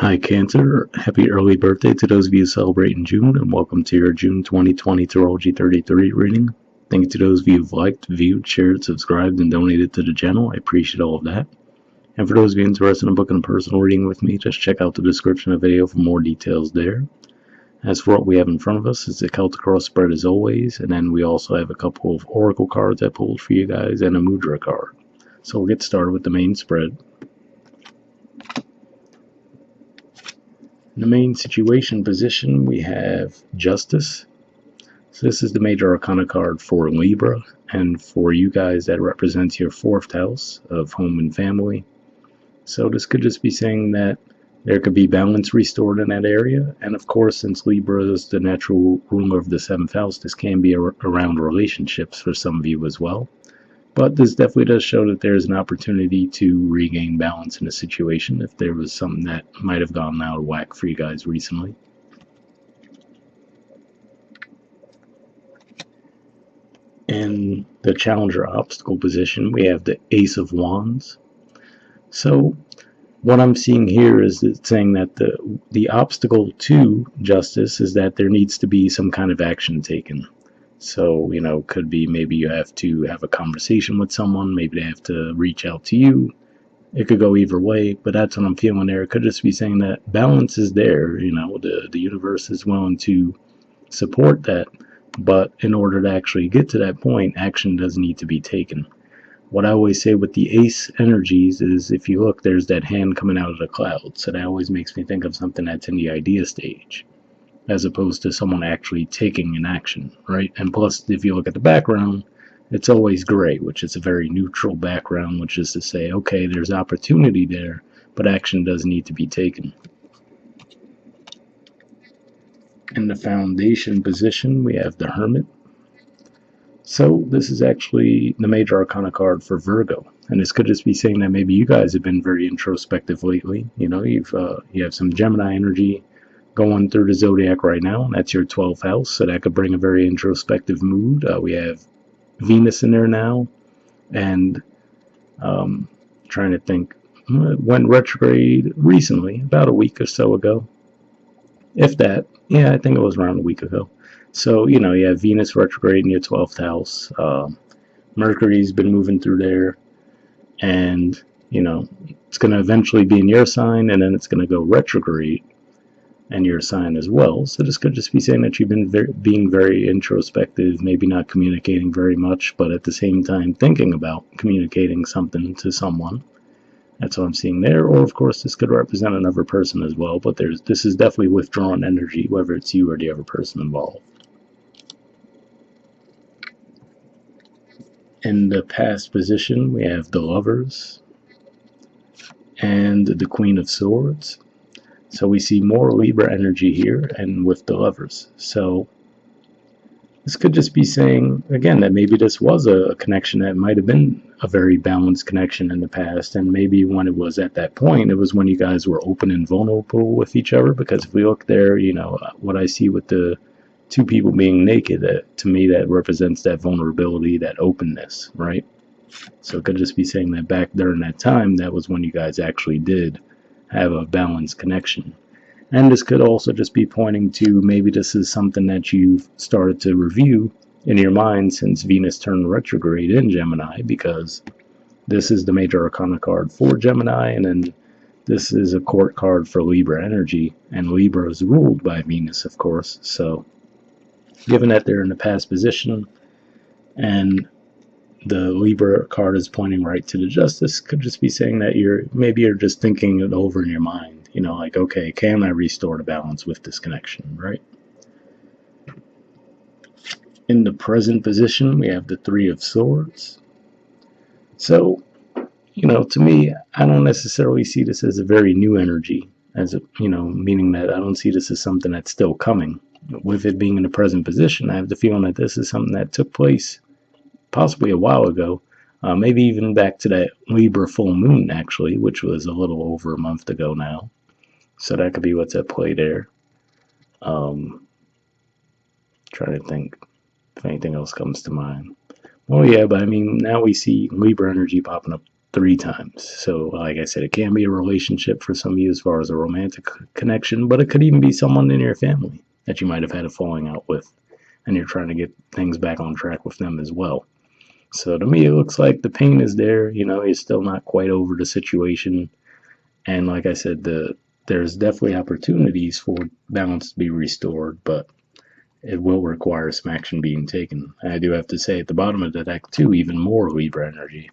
Hi Cancer, happy early birthday to those of you celebrating June, and welcome to your June 2020 Astrology 33 reading. Thank you to those of you who've liked, viewed, shared, subscribed, and donated to the channel. I appreciate all of that. And for those of you interested in booking a personal reading with me, just check out the description of the video for more details there. As for what we have in front of us, it's a Celtic cross spread as always, and then we also have a couple of oracle cards I pulled for you guys and a Mudra card. So we'll get started with the main spread. In the main situation position, we have Justice. So this is the major arcana card for Libra, and for you guys that represents your 4th house of home and family. So this could just be saying that there could be balance restored in that area, and of course, since Libra is the natural ruler of the 7th house, this can be around relationships for some of you as well. But this definitely does show that there's an opportunity to regain balance in a situation if there was something that might have gone out of whack for you guys recently. In the challenger obstacle position, we have the Ace of Wands. So what I'm seeing here is it's saying that the obstacle to justice is that there needs to be some kind of action taken. So, could be maybe you have to have a conversation with someone, maybe they have to reach out to you. It could go either way, but that's what I'm feeling there. It could just be saying that balance is there, the universe is willing to support that, but in order to actually get to that point, action does need to be taken. What I always say with the ace energies is if you look, there's that hand coming out of the clouds, so that always makes me think of something that's in the idea stage, as opposed to someone actually taking an action, right? And plus, if you look at the background, it's always gray, which is a very neutral background, which is to say, okay, there's opportunity there, but action does need to be taken. In the foundation position, we have the Hermit. So this is actually the major arcana card for Virgo, and this could just be saying that maybe you guys have been very introspective lately. You have some Gemini energy going through the zodiac right now, and that's your 12th house, so that could bring a very introspective mood. We have Venus in there now, and trying to think, went retrograde recently, about a week or so ago, if that. Yeah, I think it was around a week ago. So you have Venus retrograde in your 12th house. Mercury's been moving through there, and it's going to eventually be in your sign, and then it's going to go retrograde and your sign as well. So this could just be saying that you've been being very introspective, maybe not communicating very much, but at the same time thinking about communicating something to someone. That's what I'm seeing there. Or of course this could represent another person as well, but this is definitely withdrawn energy, whether it's you or the other person involved. In the past position, we have the Lovers and the Queen of Swords. So we see more Libra energy here and with the Lovers. So this could just be saying, again, that maybe this was a connection that might have been a very balanced connection in the past, and maybe when it was at that point, it was when you guys were open and vulnerable with each other, because if we look there, what I see with the two people being naked, to me that represents that vulnerability, that openness, right? So it could just be saying that back during that time, that was when you guys actually did have a balanced connection. And this could also just be pointing to maybe this is something that you've started to review in your mind since Venus turned retrograde in Gemini, because this is the major arcana card for Gemini, and then this is a court card for Libra energy, and Libra is ruled by Venus, of course. So given that they're in the past position and the Libra card is pointing right to the Justice, could just be saying that you're just thinking it over in your mind. Like, okay, can I restore the balance with this connection, right? In the present position, we have the Three of Swords. So, to me, I don't necessarily see this as a very new energy, meaning that I don't see this as something that's still coming. With it being in the present position, I have the feeling that this is something that took place possibly a while ago, maybe even back to that Libra full moon, actually, which was a little over a month ago now. So that could be what's at play there. Trying to think if anything else comes to mind. Well, yeah, but I mean, now we see Libra energy popping up 3 times. So, like I said, it can be a relationship for some of you as far as a romantic connection, but it could even be someone in your family that you might have had a falling out with, and you're trying to get things back on track with them as well. So to me, it looks like the pain is there. You're still not quite over the situation, and like I said, there's definitely opportunities for balance to be restored, but it will require some action being taken. And I do have to say, at the bottom of the deck too, even more Libra energy.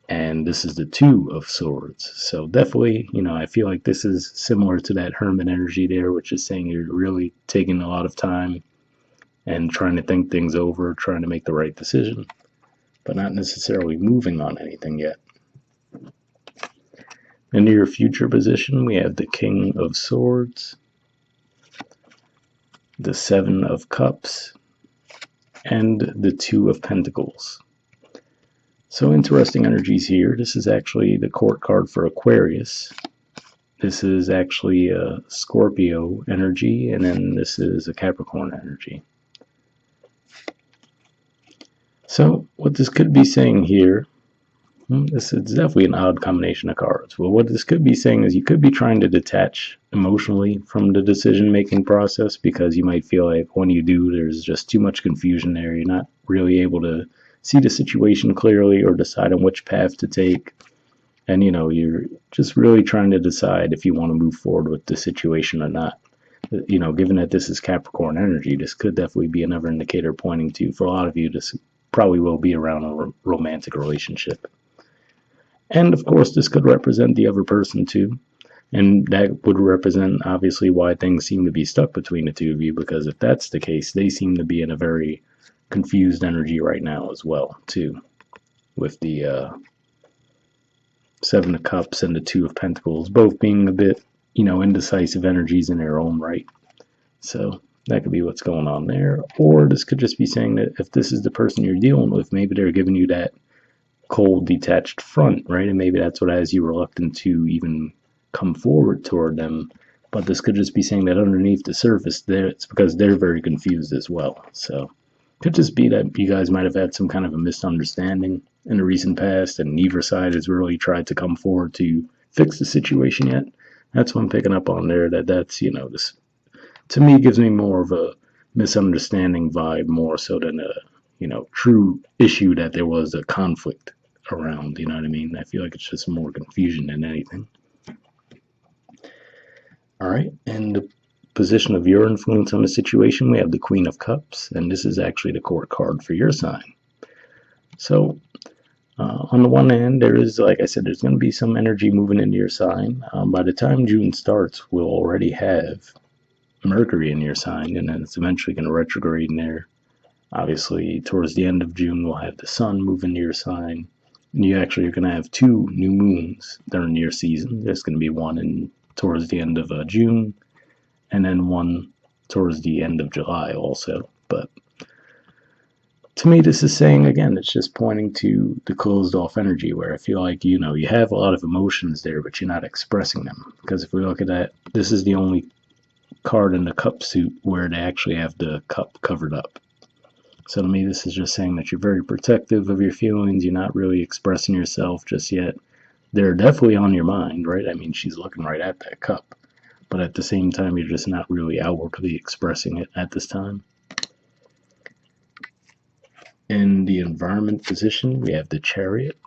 And this is the Two of Swords. So definitely, I feel like this is similar to that Hermit energy there, which is saying you're really taking a lot of time and trying to think things over, trying to make the right decision, but not necessarily moving on anything yet. In your future position, we have the King of Swords, the Seven of Cups, and the Two of Pentacles. So interesting energies here. This is actually the court card for Aquarius. This is actually a Scorpio energy, and then this is a Capricorn energy. So what this could be saying here, this is definitely an odd combination of cards. Well, what this could be saying is you could be trying to detach emotionally from the decision-making process, because you might feel like when you do, there's just too much confusion there. You're not really able to see the situation clearly or decide on which path to take. And, you're just really trying to decide if you want to move forward with the situation or not. Given that this is Capricorn energy, this could definitely be another indicator pointing to, for a lot of you, this probably will be around a romantic relationship. And of course, this could represent the other person too. And that would represent, obviously, why things seem to be stuck between the two of you, because if that's the case, they seem to be in a very confused energy right now as well, too, with the Seven of Cups and the Two of Pentacles, both being a bit, indecisive energies in their own right. So that could be what's going on there. Or this could just be saying that if this is the person you're dealing with, maybe they're giving you that cold, detached front, right? And maybe that's what has you reluctant to even come forward toward them. But this could just be saying that underneath the surface, it's because they're very confused as well. So it could just be that you guys might have had some kind of a misunderstanding in the recent past, and neither side has really tried to come forward to fix the situation yet. That's what I'm picking up on there. That's this to me gives me more of a misunderstanding vibe, more so than a true issue that there was a conflict around. You know what I mean? I feel like it's just more confusion than anything. All right, and the position of your influence on the situation, we have the Queen of Cups, and this is actually the court card for your sign. So on the one hand, there is, like I said, there's going to be some energy moving into your sign. By the time June starts, we'll already have Mercury in your sign, and then it's eventually going to retrograde in there. Obviously, towards the end of June, we'll have the sun move into your sign. And you actually are going to have 2 new moons during your season. There's going to be one towards the end of June, and then one towards the end of July also. But to me, this is saying, again, it's just pointing to the closed off energy, where I feel like, you have a lot of emotions there, but you're not expressing them. Because if we look at that, this is the only card in the cup suit where they actually have the cup covered up. So to me, this is just saying that you're very protective of your feelings. You're not really expressing yourself just yet. They're definitely on your mind, right? I mean, she's looking right at that cup. But at the same time, you're just not really outwardly expressing it at this time. In the environment position, we have the Chariot.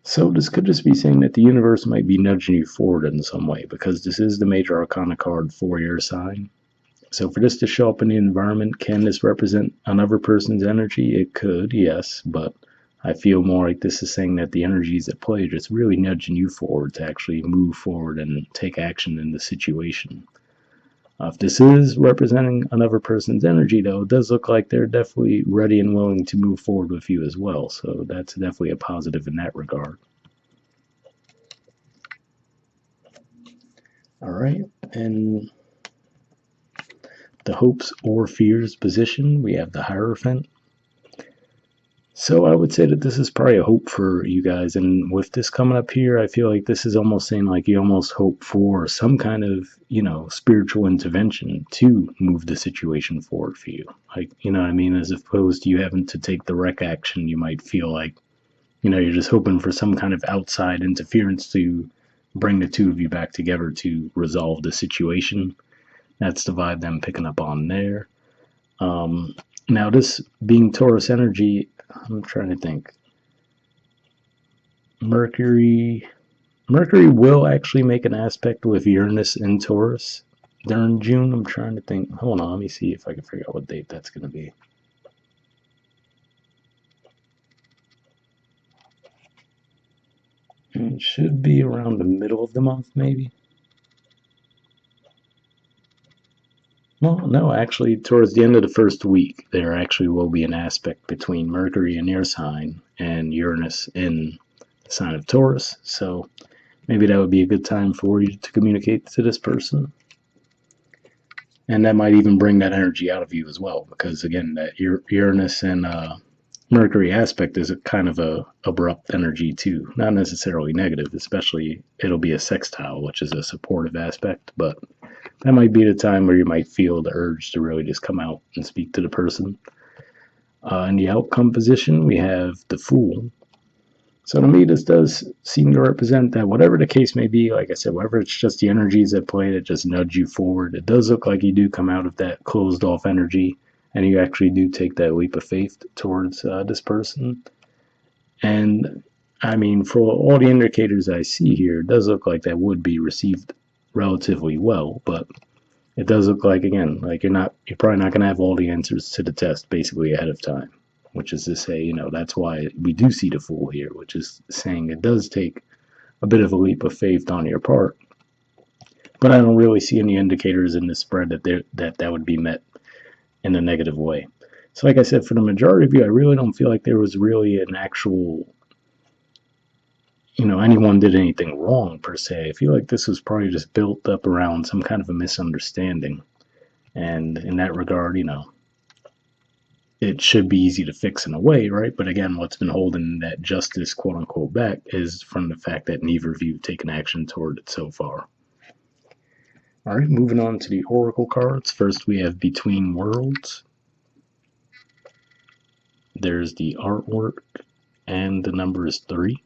So this could just be saying that the universe might be nudging you forward in some way, because this is the major arcana card for your sign. So for this to show up in the environment, can this represent another person's energy? It could, yes, but I feel more like this is saying that the energies at play are just really nudging you forward to actually move forward and take action in the situation. If this is representing another person's energy, though, it does look like they're definitely ready and willing to move forward with you as well. So that's definitely a positive in that regard. All right, and the hopes or fears position, we have the Hierophant. So I would say that this is probably a hope for you guys, and with this coming up here, I feel like this is almost saying like you almost hope for some kind of, spiritual intervention to move the situation forward for you. Like, you know what I mean? As opposed to you having to take direct action, you might feel like you're just hoping for some kind of outside interference to bring the two of you back together to resolve the situation. That's the vibe that I'm picking up on there. Now, this being Taurus energy, I'm trying to think. Mercury will actually make an aspect with Uranus in Taurus during June. I'm trying to think. Hold on, let me see if I can figure out what date that's going to be. It should be around the middle of the month, maybe. Well, no, actually, towards the end of the first week, there actually will be an aspect between Mercury in your sign and Uranus in the sign of Taurus. So maybe that would be a good time for you to communicate to this person. And that might even bring that energy out of you as well, because again, that Uranus and Mercury aspect is a kind of a abrupt energy too, not necessarily negative. Especially it'll be a sextile, which is a supportive aspect, but that might be the time where you might feel the urge to really just come out and speak to the person. In the outcome position, we have the Fool. So to me, this does seem to represent that whatever the case may be, like I said, whatever it's just the energies at play that just nudge you forward, it does look like you do come out of that closed off energy and you actually do take that leap of faith towards this person. And I mean, for all the indicators I see here, it does look like that would be received relatively well, but it does look like, again, like you're probably not going to have all the answers to the test basically ahead of time, which is to say, that's why we do see the Fool here, which is saying it does take a bit of a leap of faith on your part. But I don't really see any indicators in this spread that would be met in a negative way. So like I said, for the majority of you, I really don't feel like there was really an actual, anyone did anything wrong per se. I feel like this was probably just built up around some kind of a misunderstanding. And in that regard, it should be easy to fix in a way, right? But again, what's been holding that justice, quote unquote, back is from the fact that neither of you have taken action toward it so far. All right, moving on to the Oracle cards. First, we have Between Worlds. There's the artwork, and the number is 3.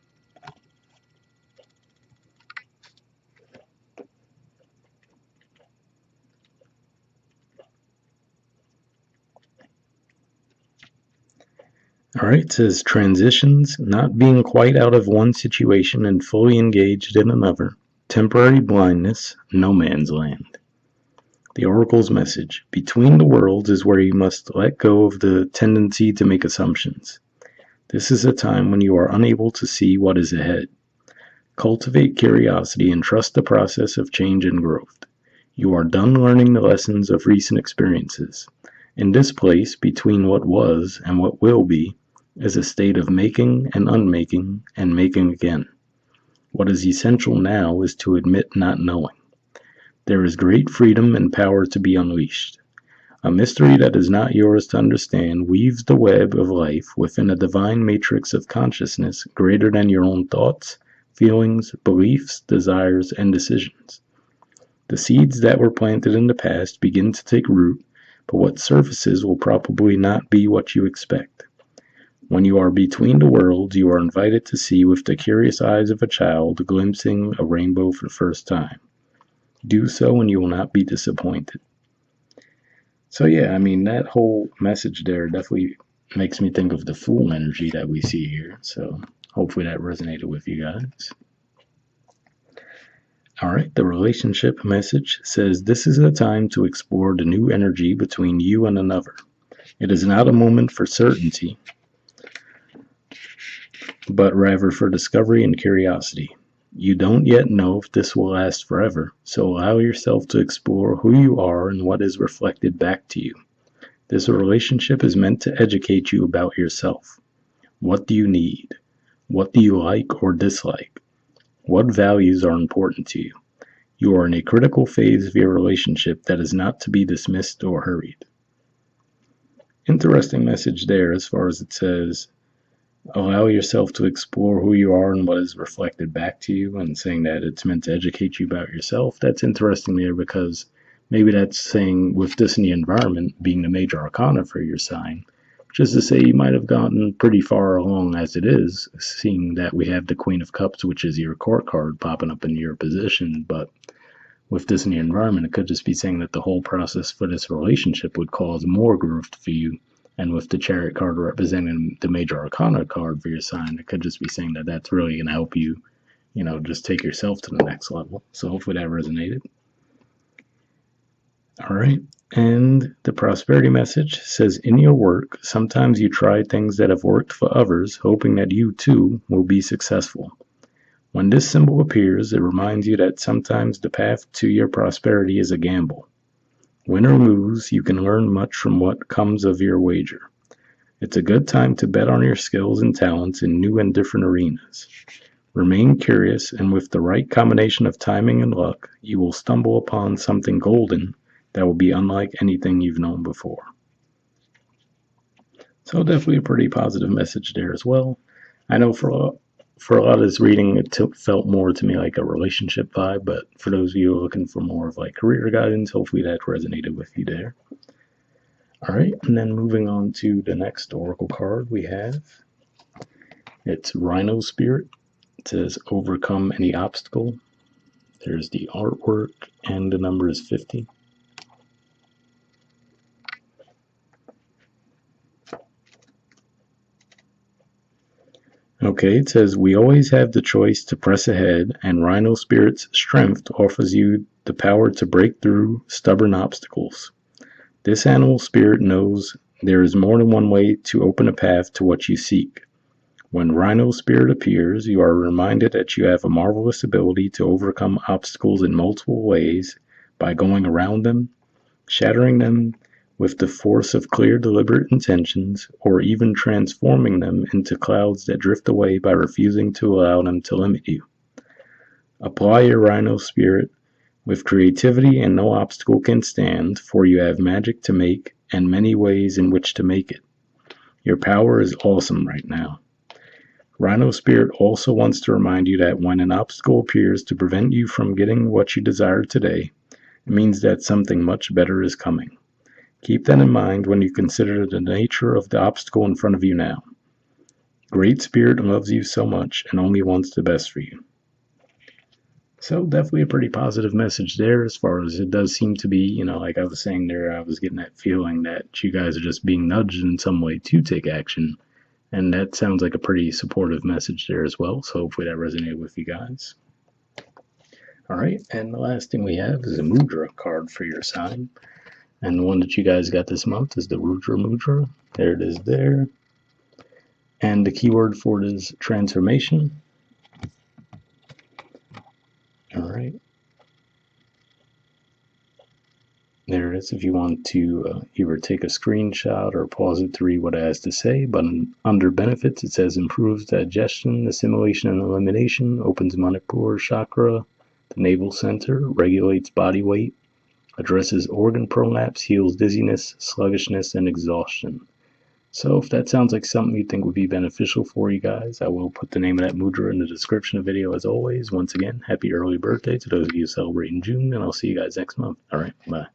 All right, it says transitions, not being quite out of one situation and fully engaged in another, temporary blindness, no man's land. The Oracle's message, between the worlds is where you must let go of the tendency to make assumptions. This is a time when you are unable to see what is ahead. Cultivate curiosity and trust the process of change and growth. You are done learning the lessons of recent experiences. In this place, between what was and what will be, is a state of making and unmaking and making again. What is essential now is to admit not knowing. There is great freedom and power to be unleashed. A mystery that is not yours to understand weaves the web of life within a divine matrix of consciousness greater than your own thoughts, feelings, beliefs, desires, and decisions. The seeds that were planted in the past begin to take root, but what surfaces will probably not be what you expect. When you are between the worlds, you are invited to see with the curious eyes of a child glimpsing a rainbow for the first time. Do so and you will not be disappointed. So yeah, I mean, that whole message there definitely makes me think of the Fool energy that we see here. So hopefully that resonated with you guys. All right, the relationship message says this is a time to explore the new energy between you and another. It is not a moment for certainty, but rather for discovery and curiosity. You don't yet know if this will last forever, so allow yourself to explore who you are and what is reflected back to you. This relationship is meant to educate you about yourself. What do you need? What do you like or dislike? What values are important to you? You are in a critical phase of your relationship that is not to be dismissed or hurried. Interesting message there as far as it says, allow yourself to explore who you are and what is reflected back to you, and saying that it's meant to educate you about yourself. That's interesting there because maybe that's saying with this in the environment being the major arcana for your sign, Just to say, you might have gotten pretty far along as it is, seeing that we have the Queen of Cups, which is your court card, popping up in your position. But with this in the environment, it could just be saying that the whole process for this relationship would cause more growth for you. And with the Chariot card representing the Major Arcana card for your sign, it could just be saying that that's really going to help you, just take yourself to the next level. So hopefully that resonated. All right. And the prosperity message says, in your work, sometimes you try things that have worked for others, hoping that you too will be successful. When this symbol appears, it reminds you that sometimes the path to your prosperity is a gamble. Win or lose, you can learn much from what comes of your wager. It's a good time to bet on your skills and talents in new and different arenas. Remain curious, and with the right combination of timing and luck, you will stumble upon something golden that will be unlike anything you've known before. So definitely a pretty positive message there as well. I know for a lot of this reading, it felt more to me like a relationship vibe, but for those of you who are looking for more of like career guidance, hopefully that resonated with you there. All right, and then moving on to the next oracle card we have. It's Rhino Spirit. It says, overcome any obstacle. There's the artwork, and the number is 50. Okay, it says, we always have the choice to press ahead, and Rhino Spirit's strength offers you the power to break through stubborn obstacles. This animal spirit knows there is more than one way to open a path to what you seek. When Rhino Spirit appears, you are reminded that you have a marvelous ability to overcome obstacles in multiple ways by going around them, shattering them with the force of clear, deliberate intentions, or even transforming them into clouds that drift away by refusing to allow them to limit you. Apply your Rhino Spirit with creativity, and no obstacle can stand, for you have magic to make and many ways in which to make it. Your power is awesome right now. Rhino Spirit also wants to remind you that when an obstacle appears to prevent you from getting what you desire today, it means that something much better is coming. Keep that in mind when you consider the nature of the obstacle in front of you now. Great Spirit loves you so much and only wants the best for you. So definitely a pretty positive message there, as far as it does seem to be, like I was saying there, I was getting that feeling that you guys are just being nudged in some way to take action. And that sounds like a pretty supportive message there as well. So hopefully that resonated with you guys. All right, and the last thing we have is a Mudra card for your sign. And the one that you guys got this month is the Rudra Mudra. There it is there. And the keyword for it is transformation. All right. There it is if you want to either take a screenshot or pause it to read what it has to say. But under benefits, it says improves digestion, assimilation, and elimination, opens Manipura chakra, the navel center, regulates body weight, addresses organ prolapse, heals dizziness, sluggishness, and exhaustion. So if that sounds like something you think would be beneficial for you guys, I will put the name of that mudra in the description of the video as always. Once again, happy early birthday to those of you celebrating June, and I'll see you guys next month. All right, bye.